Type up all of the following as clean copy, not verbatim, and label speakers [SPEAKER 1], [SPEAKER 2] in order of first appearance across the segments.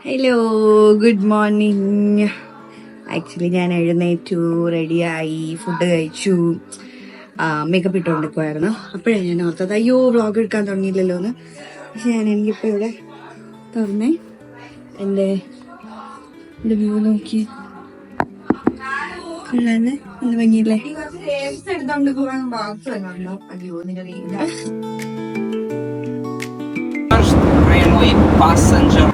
[SPEAKER 1] Hello, good morning. Actually ഞാൻ എഴുന്നേറ്റു, റെഡിയായി, ഫുഡ് കഴിച്ചു, മേക്കപ്പ് ഇട്ടുകൊണ്ടിരിക്കുമായിരുന്നു. അപ്പോഴേ ഞാൻ ഓർത്തത് അയ്യോ വ്ളോഗ് എടുക്കാൻ തുടങ്ങിയില്ലല്ലോ എന്ന്. പക്ഷെ എനിക്കിപ്പോൾ ഇവിടെ തുറന്നേ എൻ്റെ വ്യൂ നോക്കി കൊള്ളാന്ന് ഒന്ന് ഭംഗിയില്ലേ.
[SPEAKER 2] Railway passenger.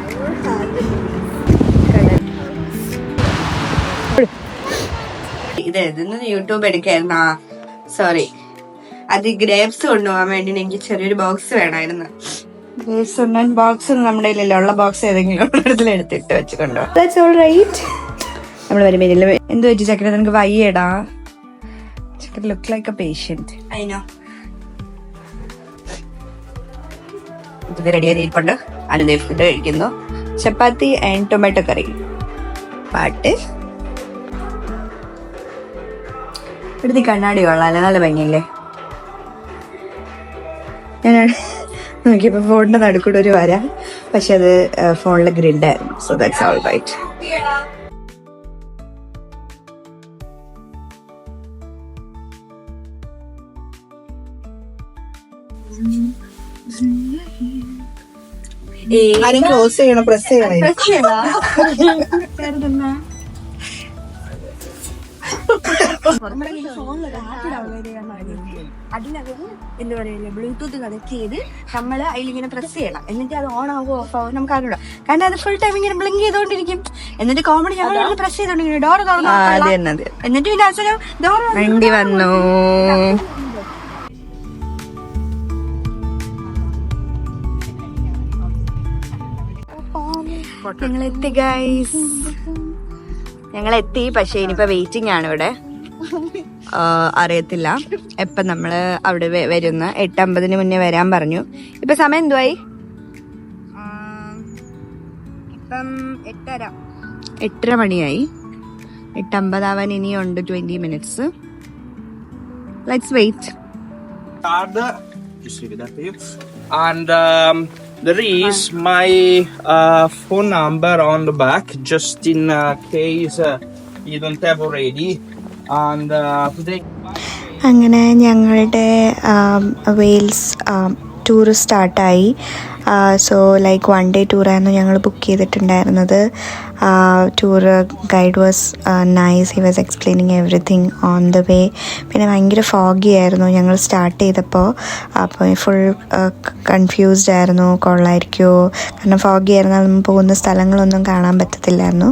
[SPEAKER 1] ഇതൊന്ന് യൂട്യൂബ് എടുക്കായിരുന്നാ, സോറി, അത് ഗ്രേപ്സ് കൊണ്ടുപോകാൻ വേണ്ടി എനിക്ക് ചെറിയൊരു ബോക്സ് വേണമായിരുന്നു. ഗ്രേപ്സ് കൊണ്ടുപോകാൻ ബോക്സ് ഒന്നും നമ്മുടെ കയ്യിലല്ലോ, ഉള്ള ബോക്സ് ഏതെങ്കിലും എടുത്തിട്ട് വെച്ച് കൊണ്ടുപോകാം. That's all right. നമ്മൾ വരുമ്പോൾ എന്ത് വെച്ച് ചക്കര നിനക്ക് വയ്യടാ, ചക്കര ലുക്ക് ലൈക്ക് എ പേഷ്യന്റ്. അതിനോ ഇത് റെഡി ആയിരിപ്പുണ്ട്. അനുദേ ഫുഡ് കഴിക്കുന്നു, ചപ്പാത്തി ആൻഡ് ടൊമാറ്റോ കറി. പാട്ട് എടുത്ത് കണ്ണാടി കൊള്ളാല്ലേ, നല്ല ഭംഗിയില്ലേ. ഞാൻ നോക്കിയപ്പോ ഫോണിന്റെ നടുക്കൂടെ ഒരു വര, പക്ഷെ അത് ഫോണിലെ ഗ്രിഡായിരുന്നു. So that's all right.
[SPEAKER 3] Close ചെയ്യണം, പ്രസ് ചെയ്യണം.
[SPEAKER 1] അതിനകത്ത് എന്താ പറയല്ലേ, ബ്ലൂടൂത്ത് കണക്ട് ചെയ്ത് നമ്മൾ അതിലിങ്ങനെ പ്രസ് ചെയ്യണം. എന്നിട്ട് അത് ഓൺ ആവോ ഓഫ് ആവോ നമുക്ക് അറിയില്ല. കാരണം അത് ഫുൾ ടൈം ഇങ്ങനെ ബ്ലിങ്ക് ചെയ്തോണ്ടിരിക്കും. എന്നിട്ട് കോമഡി ഞങ്ങൾ പ്രസ് ചെയ്തോണ്ടിരിക്കും, ഡോർ തുറന്നു. എന്നിട്ട് പിന്നെ അവസരം ഡോർ വണ്ടി വന്നു. ഞങ്ങളെത്തി ഗൈസ്, ഞങ്ങളെത്തി. പക്ഷെ ഇനിയിപ്പോ വെയിറ്റിംഗ് ആണ് ഇവിടെ. അറിയത്തില്ല എപ്പം നമ്മള് അവിടെ വരുന്ന. 8:50 മുന്നേ വരാൻ പറഞ്ഞു. ഇപ്പൊ സമയം എന്തുവായി? ഇപ്പം 8:30 മണിയായി. 8:50 ആവാൻ ഇനിയുണ്ട് 20 minutes. Let's wait.
[SPEAKER 2] And there is my phone number on the back, just in case you don't have already. And today.
[SPEAKER 4] അങ്ങനെ ഞങ്ങളുടെ വെയിൽസ് ടൂർ സ്റ്റാർട്ടായി. സോ ലൈക്ക് 1 day ടൂറായിരുന്നു ഞങ്ങൾ ബുക്ക് ചെയ്തിട്ടുണ്ടായിരുന്നത്. Tour guide was nice. He was explaining everything on the way. പിന്നെ ഭയങ്കര foggy ആയിരുന്നു ഞങ്ങൾ സ്റ്റാർട്ട് ചെയ്തപ്പോൾ. അപ്പോൾ ഫുൾ കൺഫ്യൂസ്ഡ് ആയിരുന്നു, കൊള്ളായിരിക്കുമോ, കാരണം ഫോഗി ആയിരുന്നാൽ നമ്മൾ പോകുന്ന സ്ഥലങ്ങളൊന്നും കാണാൻ പറ്റത്തില്ലായിരുന്നു.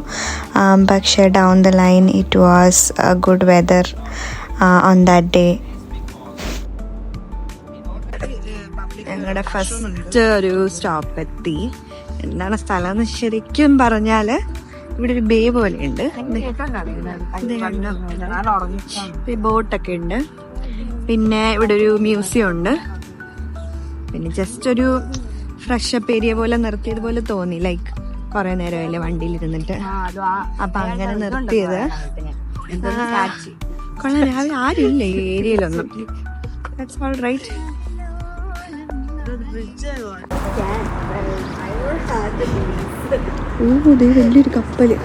[SPEAKER 4] പക്ഷേ down the line it was good whether on that day.
[SPEAKER 1] ഞങ്ങളുടെ ഫസ്റ്റ് ഒരു സ്റ്റോപ്പ് എത്തി. എന്താണ് സ്ഥലം എന്ന് ശരിക്കും പറഞ്ഞാല് ഇവിടെ ഒരു ബേ പോലെ ഉണ്ട്, ബോട്ടൊക്കെ ഉണ്ട്. പിന്നെ ഇവിടെ ഒരു മ്യൂസിയം ഉണ്ട്. പിന്നെ ജസ്റ്റ് ഒരു ഫ്രഷ് അപ്പ് ഏരിയ പോലെ നിർത്തിയതുപോലെ തോന്നി. ലൈക്ക് കുറെ നേരമല്ലേ വണ്ടിയിൽ ഇരുന്നിട്ട്, അപ്പൊ അങ്ങനെ നിർത്തിയത്. കൊള്ളാം, രാവിലെ ആരുമില്ല ഈ ഏരിയയിലൊന്നും. That's all right. വലിയൊരു കപ്പല്.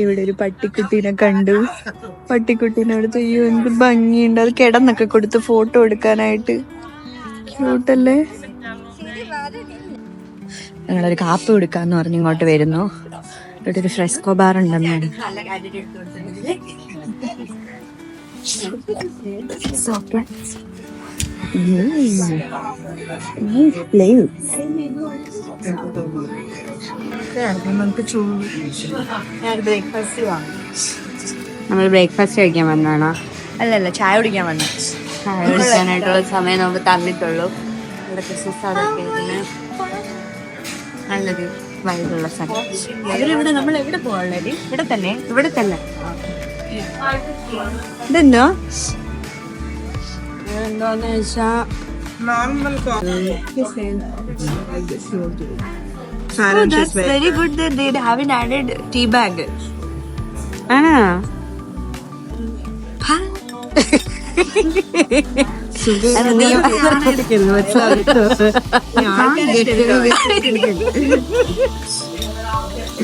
[SPEAKER 1] ഇവിടെ ഒരു പട്ടിക്കുട്ടീനെ കണ്ടു. പട്ടിക്കുട്ടീനെ അടുത്ത് അയ്യോ എന്ത് ഭംഗിയുണ്ട്. അത് കിടന്നൊക്കെ കൊടുത്ത് ഫോട്ടോ എടുക്കാനായിട്ട്. ക്യൂട്ടല്ലേ. ഞങ്ങളൊരു കാപ്പി കൊടുക്കാന്ന് പറഞ്ഞ് ഇങ്ങോട്ട് വരുന്നു. ഇവിടെ ഒരു ഫ്രെസ്കോ ബാർ ഉണ്ടെന്നാണ്.
[SPEAKER 5] നമ്മൾ ബ്രേക്ക്ഫാസ്റ്റ് കഴിക്കാൻ വന്നാണോ?
[SPEAKER 1] അല്ലല്ല, ചായ കുടിക്കാൻ വന്നു.
[SPEAKER 5] ചായ കുടിക്കാനായിട്ടുള്ള സമയം നമുക്ക് തന്നിട്ടുള്ളൂ. ഇവിടെ ക്രിസ്മസ് അതൊക്കെ നല്ലൊരു വൈബുള്ള സ്ഥലം.
[SPEAKER 1] ഇവിടെ നമ്മൾ എവിടെ പോകാനുള്ളത്? ഇവിടെ തന്നെ.
[SPEAKER 5] ഇവിടെ
[SPEAKER 1] ഇതെന്തോ
[SPEAKER 5] എന്താന്ന് വെച്ചാ
[SPEAKER 1] that's very good that they haven't added tea bag.
[SPEAKER 5] ആണോ?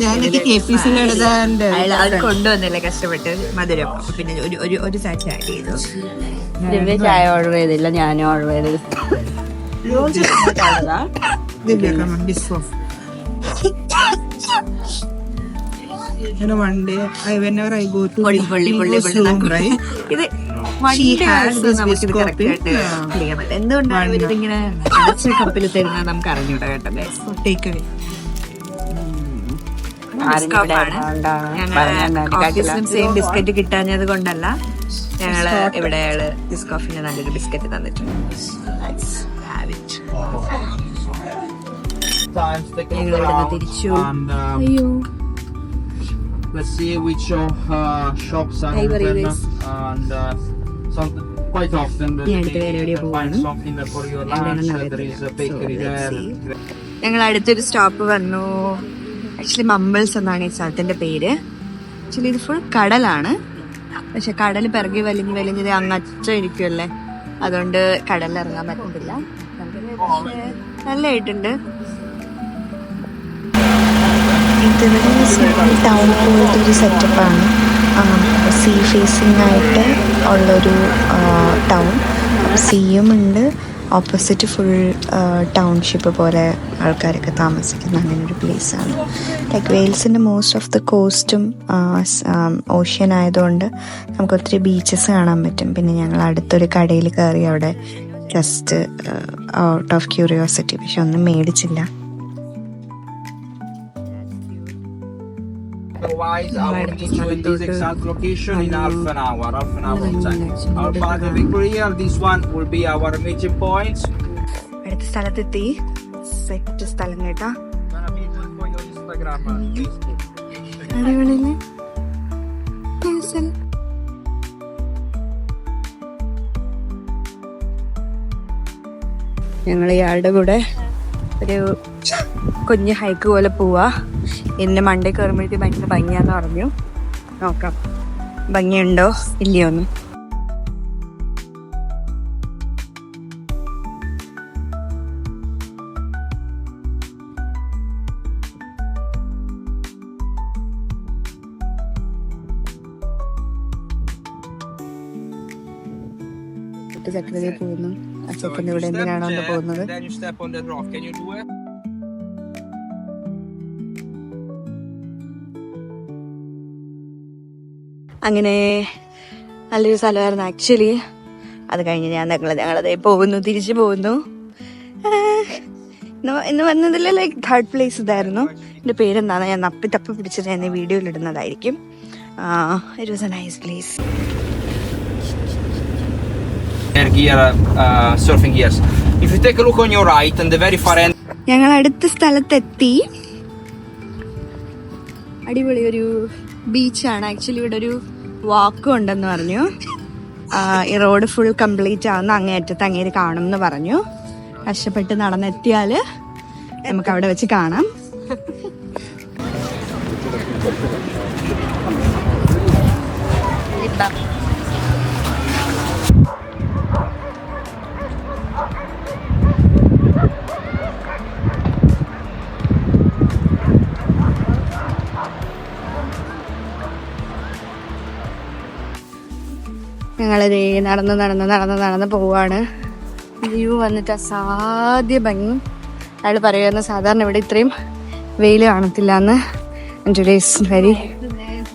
[SPEAKER 3] ഞാനെനിക്ക് KPC എഴുതാണ്ട്
[SPEAKER 5] അത് കൊണ്ടുവന്നില്ല കഷ്ടപ്പെട്ട്
[SPEAKER 3] മധുരം. അപ്പൊ പിന്നെ ഒരു സാറ്റ് ആഡ് ചെയ്തു.
[SPEAKER 5] ദിവ്യ ചായ ഓർഡർ ചെയ്തില്ല, ഞാനും ഓർഡർ ചെയ്തത്.
[SPEAKER 3] One day, whenever I go to Zoom, right?
[SPEAKER 5] ഇത്
[SPEAKER 3] She has this
[SPEAKER 5] നമുക്കിത്
[SPEAKER 3] Visco
[SPEAKER 5] correct ആയിട്ട് clear ആയിട്ട്. എന്തുകൊണ്ടാണ് ഇവരിങ്ങനെ അടച്ച കപ്പിൽ തരുന്നത് നമുക്ക് അറിഞ്ഞൂടാ കേട്ടോ guys.
[SPEAKER 3] take away.
[SPEAKER 5] ഓഫീസിലും സെയിം ബിസ്ക്കറ്റ് കിട്ടാഞ്ഞത് കൊണ്ടല്ല, ഞങ്ങള് ഇവിടെ അയാള് ബിസ്കോഫിന് നല്ലൊരു ബിസ്ക്കറ്റ് തന്നിട്ടുണ്ട്. ഞങ്ങൾ ഇവിടുന്ന് തിരിച്ചു. അയ്യോ,
[SPEAKER 2] let's see which shops are
[SPEAKER 5] Hi,
[SPEAKER 2] open
[SPEAKER 5] guys.
[SPEAKER 2] and some quite often
[SPEAKER 5] Yeah,
[SPEAKER 2] you
[SPEAKER 5] the
[SPEAKER 2] can find something for your lunch. There is a bakery there.
[SPEAKER 5] ഞങ്ങൾ അടുത്തൊരു സ്റ്റോപ്പ് വന്നു. ആക്ച്വലി മമ്പിൾസ് എന്നാണ് ഈ സ്ഥലത്തിന്റെ പേര്. ആക്ച്വലി ഇത് ഫുൾ കടലാണ്, പക്ഷെ കടൽ പിറകി വലിഞ്ഞത് അങ്ങറ്റം ഇരിക്കുമല്ലേ, അതുകൊണ്ട് കടലിൽ ഇറങ്ങാൻ പറ്റത്തില്ല. നല്ലതായിട്ടുണ്ട്.
[SPEAKER 4] ഇതിവിടെ ടൗൺ പോലത്തെ ഒരു സെറ്റപ്പാണ്. സീ ഫേസിങ് ആയിട്ട് ഉള്ളൊരു ടൗൺ. സീയും ഉണ്ട്, ഓപ്പോസിറ്റ് ഫുൾ ടൗൺഷിപ്പ് പോലെ ആൾക്കാരൊക്കെ താമസിക്കുന്ന അങ്ങനെ ഒരു പ്ലേസാണ്. ലൈക്ക് വെയിൽസിൻ്റെ മോസ്റ്റ് ഓഫ് ദ കോസ്റ്റും ഓഷ്യൻ ആയതുകൊണ്ട് നമുക്ക് ഒത്തിരി ബീച്ചസ് കാണാൻ പറ്റും. പിന്നെ ഞങ്ങൾ അടുത്തൊരു കടയിൽ കയറി, അവിടെ ജസ്റ്റ് ഔട്ട് ഓഫ് ക്യൂരിയോസിറ്റി, പക്ഷെ ഒന്നും മേടിച്ചില്ല.
[SPEAKER 2] Otherwise, I will meet you in this exact location in half an hour time. Our path of Victoria, this one will be our meeting points.
[SPEAKER 4] അടുത്ത സ്ഥലത്തെത്തി. സെറ്റ് സ്ഥലം കേട്ടോ,
[SPEAKER 2] Gonna be on your Instagram, Facebook.
[SPEAKER 4] അടിപൊളിയില്ലേ?
[SPEAKER 5] ഞങ്ങൾ ഇയാളുടെ കൂടെ ഒരു കുഞ്ഞ് hike പോലെ പോവാ. ഇതിന്റെ മണ്ടേ കയറുമ്പോഴത്തേക്ക് ഭയങ്കര ഭംഗിയാന്ന് പറഞ്ഞു. നോക്കാം ഭംഗിയുണ്ടോ ഇല്ലയോന്ന്. ചക്രതയിൽ പോകുന്നു. അച്ഛൻ്റെ ഇവിടെ എന്തിനാണോ എന്താ പോകുന്നത്.
[SPEAKER 2] Then you step on that rock. Can you do it?
[SPEAKER 5] അങ്ങനെ നല്ലൊരു സ്ഥലമായിരുന്നു ആക്ച്വലി. അത് കഴിഞ്ഞ് ഞങ്ങളതേ പോകുന്നു, തിരിച്ചു പോകുന്നു. ഇന്ന് വന്നതിൽ ലൈക്ക് തേർഡ് പ്ലേസ് ഇതായിരുന്നു. എൻ്റെ പേരെന്താണ് ഞാൻ തപ്പി പിടിച്ചിട്ട് ഞാൻ വീഡിയോയിൽ ഇടുന്നതായിരിക്കും. It was A nice place.
[SPEAKER 2] Surfing gears. If you take a look on your right and the very far end.
[SPEAKER 5] ഞങ്ങൾ അടുത്ത സ്ഥലത്തെത്തി. അടിപൊളി ഒരു ബീച്ചാണ്. ആക്ച്വലി ഇവിടെ ഒരു വാക്കും ഉണ്ടെന്ന് പറഞ്ഞു. ഈ റോഡ് ഫുൾ കംപ്ലീറ്റ് ആവുന്ന അങ്ങേയറ്റത്ത് അങ്ങേര് കാണും എന്ന് പറഞ്ഞു. കഷ്ടപ്പെട്ട് നടന്നെത്തിയാൽ നമുക്ക് അവിടെ വെച്ച് കാണാം. ഞങ്ങളിതേ നടന്ന് പോവാണ്. വ്യൂ വന്നിട്ട് അസാധ്യ ഭംഗി. അയാൾ പറയുമായിരുന്നു സാധാരണ ഇവിടെ ഇത്രയും വെയിൽ കാണത്തില്ല എന്ന്. Today is very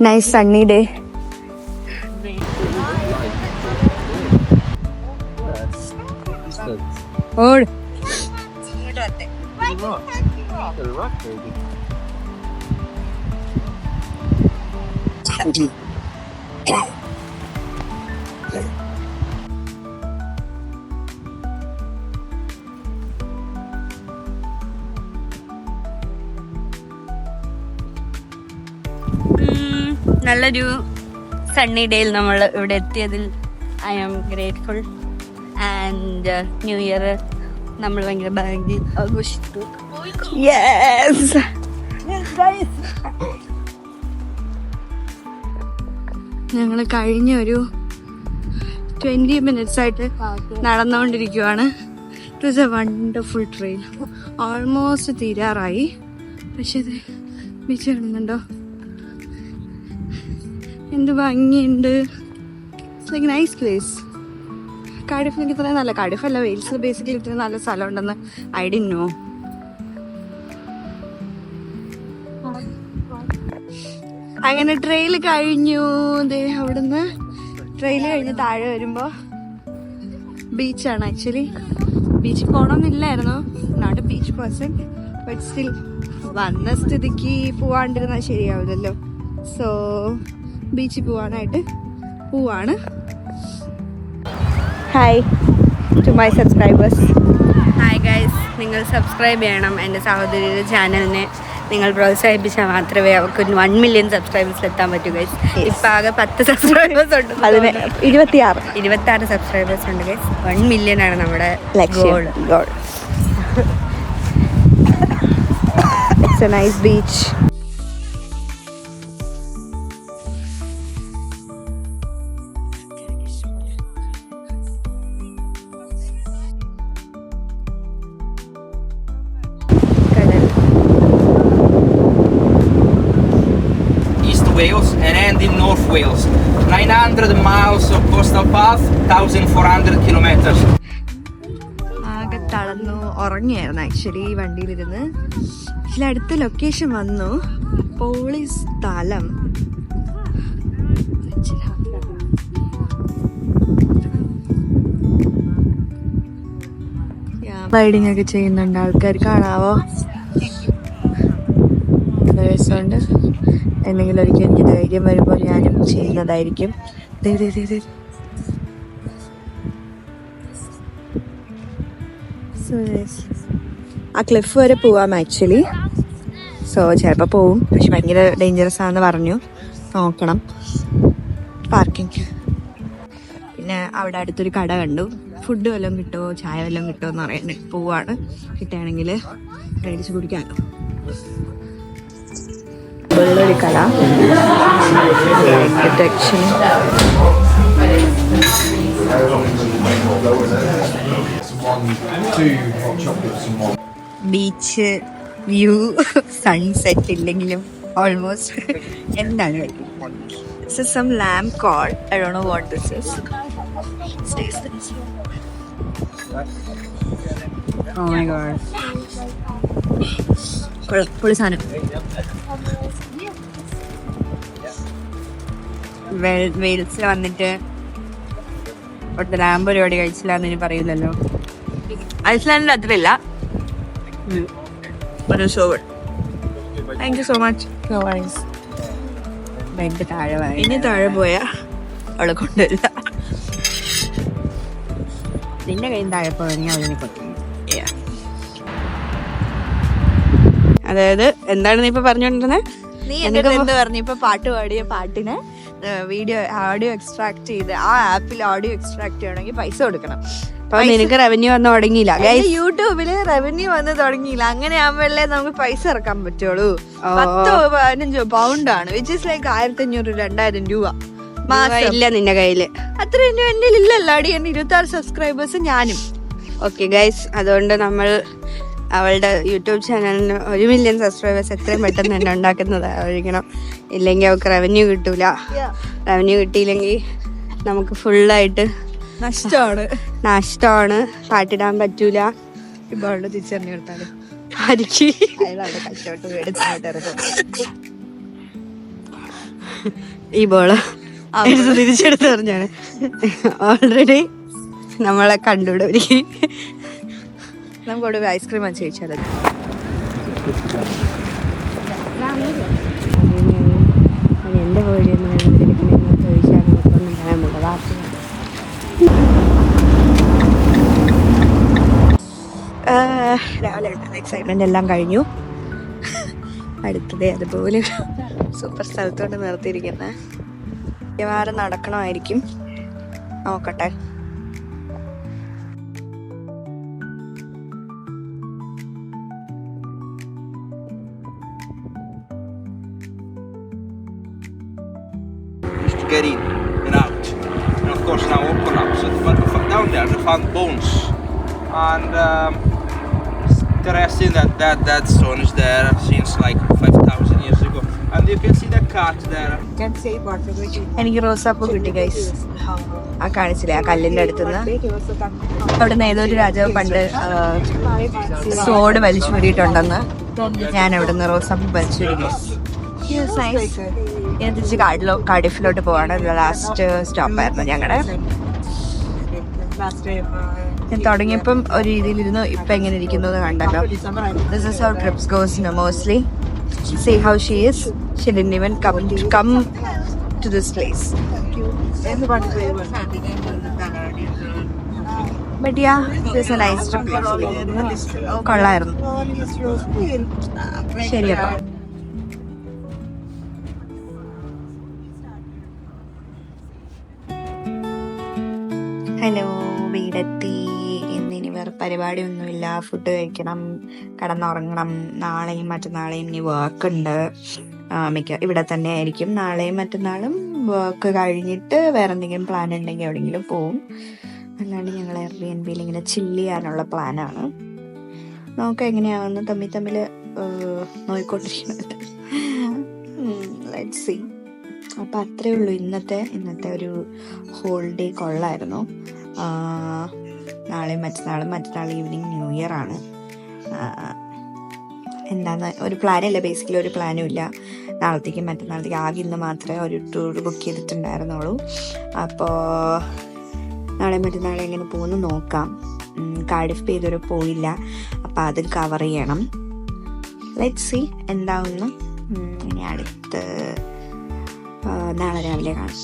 [SPEAKER 5] nice sunny day. ഓട് നല്ലൊരു സണ്ണി ഡേയിൽ നമ്മൾ ഇവിടെ എത്തിയതിൽ I am grateful. And new year നമ്മൾ ഭയങ്കര ഭംഗി ആഘോഷിച്ചു. യെസ് ഞങ്ങൾ കഴിഞ്ഞ ഒരു 20 minutes ആയിട്ട് നടന്നുകൊണ്ടിരിക്കുവാണ്. It was a wonderful train. Almost തീരാറായി. പക്ഷെ ഇത് ബീച്ച് കാണുന്നുണ്ടോ? എന്ത് ഭംഗിയുണ്ട്. It's like nice place. കാർഡിഫിലേക്ക് ഇത്രയും നല്ല, കാർഡിഫ് അല്ല വെയിൽസ് ബേസിക്കലി ഇത്രയും നല്ല സ്ഥലം ഉണ്ടെന്ന് ഐ ഡിഡ്ന്റ് നോ. അങ്ങനെ ട്രെയിൽ കഴിഞ്ഞു. അവിടുന്ന് ട്രെയിൽ കഴിഞ്ഞ് താഴെ വരുമ്പോൾ ബീച്ചാണ്. ആക്ച്വലി ബീച്ചിൽ പോകണമെന്നില്ലായിരുന്നു, not a beach person, but still വന്ന സ്ഥിതിക്ക് പോവാണ്ടിരുന്നാൽ ശരിയാവില്ലല്ലോ. സോ ബീച്ചിൽ പോവാനായിട്ട് പോവാണ്. Hi to my subscribers.
[SPEAKER 1] Hi guys, നിങ്ങൾ സബ്സ്ക്രൈബ് ചെയ്യണം എൻ്റെ സഹോദരിയുടെ ചാനലിനെ. നിങ്ങൾ പ്രോത്സാഹിപ്പിച്ചാൽ മാത്രമേ അവർക്ക് 1 million സബ്സ്ക്രൈബേഴ്സിൽ എത്താൻ പറ്റൂ ഗൈസ്. ഇപ്പം ആകെ 10 സബ്സ്ക്രൈബേഴ്സ് ഉണ്ട്.
[SPEAKER 5] അതിന് 26
[SPEAKER 1] സബ്സ്ക്രൈബേഴ്സ് ഉണ്ട് ഗൈസ്. 1 million ആണ് നമ്മുടെ
[SPEAKER 5] goal. It's A nice beach.
[SPEAKER 2] Wales and end in North Wales. 900 miles of coastal path, 1400 kilometers.
[SPEAKER 5] ആകെ തളർന്നു ഉറങ്ങിയായിരുന്നു ആക്ച്വലി വണ്ടിയിലിരുന്ന്. ഇതിൽ അടുത്ത ലൊക്കേഷൻ വന്നു, പോളി സ്ഥലം. റൈഡിങ് ഒക്കെ ചെയ്യുന്നുണ്ട് ആൾക്കാർ, കാണാവോ? രസമുണ്ട്. എന്തെങ്കിലും ഒരിക്കലും എനിക്ക് ധൈര്യം വരുമ്പോൾ ഞാനും ചെയ്യുന്നതായിരിക്കും. ആ ക്ലിഫ് വരെ പോവാം ആക്ച്വലി. സോ ചിലപ്പോൾ പോവും, പക്ഷെ ഭയങ്കര ഡേഞ്ചറസ് ആണെന്ന് പറഞ്ഞു. നോക്കണം. പാർക്കിംഗ്. പിന്നെ അവിടെ അടുത്തൊരു കട കണ്ടു. ഫുഡ് വല്ലതും കിട്ടുമോ ചായ വല്ലതും കിട്ടുമോ എന്ന് പറയാൻ പോവാണ്. കിട്ടുകയാണെങ്കിൽ മേടിച്ച് കുടിക്കാമല്ലോ. വെള്ളൊരു കട. ബീച്ച് വ്യൂ, സൺസെറ്റ് ഇല്ലെങ്കിലും ഓൾമോസ്റ്റ് എന്താണ് This is some lamb cod. I don't know what this is. Let's taste this. Oh my god. പൊളി സാധനം. വെയിൽസിൽ വന്നിട്ട് ഇവിടുത്തെ ലാമ്പ് പരിപാടി കഴിച്ചില്ല എന്ന് ഇനി പറയില്ലല്ലോ. ഐസ്ലാൻഡിൽ അത്രയില്ല. Thank you so much. Bed താഴെ ഇനി താഴെ പോയാ അവളെ കൊണ്ടുവരില്ല. നിന്റെ കയ്യിൽ താഴെ പോയി അവളിനെ കൊണ്ടുവരും. അതായത് എന്താണ് നീ ഇപ്പൊ പറഞ്ഞോണ്ടിരുന്നത്? നീ എന്ത് പറഞ്ഞു? ഇപ്പൊ പാട്ട് പാടിയ പാട്ടിന് ഓഡിയോ എക്സ്ട്രാക്ട് ചെയ്ത് ആ ആപ്പിൽ ഓഡിയോ എക്സ്ട്രാക്ട് ചെയ്യണമെങ്കിൽ പൈസ കൊടുക്കണം.
[SPEAKER 1] അപ്പൊ നിനക്ക് റവന്യൂ വന്ന് തുടങ്ങിയില്ല.
[SPEAKER 5] യൂട്യൂബില് റവന്യൂ വന്ന് തുടങ്ങിയില്ല. അങ്ങനെ ആവുമ്പോഴേ നമുക്ക് പൈസ ഇറക്കാൻ പറ്റുള്ളൂ. 10-15 പൗണ്ടാണ്, വിച്ച് ഇസ് ലൈക്ക് 1500-2000 രൂപ മാസം.
[SPEAKER 1] ഇല്ല നിന്റെ കയ്യില്
[SPEAKER 5] അത്രയൊന്നും എന്റെ ഇല്ലല്ലോ അടി. എന്റെ 26 സബ്സ്ക്രൈബേഴ്സ് ഞാനും.
[SPEAKER 1] ഓക്കെ ഗൈസ്, അതുകൊണ്ട് നമ്മൾ അവളുടെ യൂട്യൂബ് ചാനലിന് 1 million സബ്സ്ക്രൈബേഴ്സ് എത്രയും പെട്ടെന്ന് തന്നെ ഉണ്ടാക്കുന്നതായിരിക്കണം. ഇല്ലെങ്കിൽ അവൾക്ക് റവന്യൂ കിട്ടൂല. റവന്യൂ കിട്ടിയില്ലെങ്കിൽ നമുക്ക് ഫുള്ളായിട്ട് നഷ്ടമാണ്. പാട്ടിടാൻ പറ്റൂല.
[SPEAKER 5] ഇപ്പൊ അവളുടെ തിരിച്ചറിഞ്ഞു കൊടുത്താല്
[SPEAKER 1] ഈ ബോള് തിരിച്ചെടുത്ത് പറഞ്ഞാണ്. ഓൾറെഡി നമ്മളെ കണ്ടുവിടെ.
[SPEAKER 5] നമുക്കവിടെ ഐസ്ക്രീം ആണ് ചോദിച്ചത്.
[SPEAKER 1] എന്റെ കോഴി ചോദിച്ചാൽ നമുക്കൊന്നും പറയാൻ പറ്റില്ല.
[SPEAKER 5] രാവിലെ എക്സൈറ്റ്മെന്റ് എല്ലാം കഴിഞ്ഞു. അടുത്തതേ അതുപോലെ സൂപ്പർ സ്ഥലത്തോട്ട് നിർത്തിയിരിക്കുന്നത്. മിക്കവാറും നടക്കണമായിരിക്കും. നോക്കട്ടെ.
[SPEAKER 2] Get in and out. course now open up. So they went down there, they found bones. And interesting that stone is there since like 5,000 years ago. And you can see the cat there.
[SPEAKER 5] എനിക്ക് റോസാപ്പൂ കിട്ടി guys. ആ കാണിച്ചില്ലേ ആ കല്ലിന്റെ അടുത്തുനിന്ന്. അവിടെ നിന്ന് ഏതൊരു രാജാവ് പണ്ട് സോഡ് വലിച്ചു വരിയിട്ടുണ്ടെന്ന് ഞാൻ അവിടെ നിന്ന് റോസാപ്പൂ വലിച്ചു വരിക. ഞാൻ തിരിച്ച് കാർഡിഫിലോട്ട് പോവാണ്. ലാസ്റ്റ് സ്റ്റോപ്പായിരുന്നു ഞങ്ങളുടെ. ഞാൻ തുടങ്ങിയപ്പം ഒരു രീതിയിലിരുന്നു, ഇപ്പൊ എങ്ങനെ ഇരിക്കുന്നു കണ്ടല്ലോ. This is how trips goes mostly. See how she is. She didn't even come to this place. But yeah, this is a nice trip. കൊള്ളായിരുന്നു. ശരിയപ്പോ ഹലോ, വീടെത്തി. ഇന്നിനി വേറെ പരിപാടിയൊന്നുമില്ല. ഫുഡ് കഴിക്കണം, കിടന്നുറങ്ങണം. നാളെയും മറ്റന്നാളെയും ഇനി വർക്ക് ഉണ്ട്. ഇവിടെ തന്നെ ആയിരിക്കും നാളെയും മറ്റന്നാളും. വർക്ക് കഴിഞ്ഞിട്ട് വേറെ എന്തെങ്കിലും പ്ലാൻ ഉണ്ടെങ്കിൽ എവിടെയെങ്കിലും പോവും. അല്ലാണ്ട് ഞങ്ങൾ എയർബിഎൻബിയിൽ ഇങ്ങനെ ചില്ല് ചെയ്യാനുള്ള പ്ലാനാണ്. നോക്കാം എങ്ങനെയാവുന്നു. തമ്മിൽ നോയിക്കൊണ്ടിരിക്കുന്നത്. Let's see. അപ്പം അത്രേ ഉള്ളൂ ഇന്നത്തെ ഒരു ഹോൾ ഡേ. കൊള്ളായിരുന്നു. നാളെയും മറ്റന്നാൾ ഈവനിങ് ന്യൂ ഇയർ ആണ്. എന്താന്ന് ഒരു പ്ലാനില്ല, ബേസിക്കലി ഒരു പ്ലാനും ഇല്ല. നാളത്തേക്കും മറ്റന്നാളത്തേക്ക് ആകെ ഇന്ന് മാത്രമേ ഒരു ടൂർ ബുക്ക് ചെയ്തിട്ടുണ്ടായിരുന്നുള്ളൂ. അപ്പോൾ നാളെ മറ്റന്നാളെ എങ്ങനെ പോകുന്നു നോക്കാം. കാർഡിഫ് ഇതുവരെ പോയില്ല, അപ്പം അത് കവർ ചെയ്യണം. ലെറ്റ്സ് സീ എന്താവുന്നു. ഇനി അടുത്ത് നാളെ രാവിലെ കാണാം.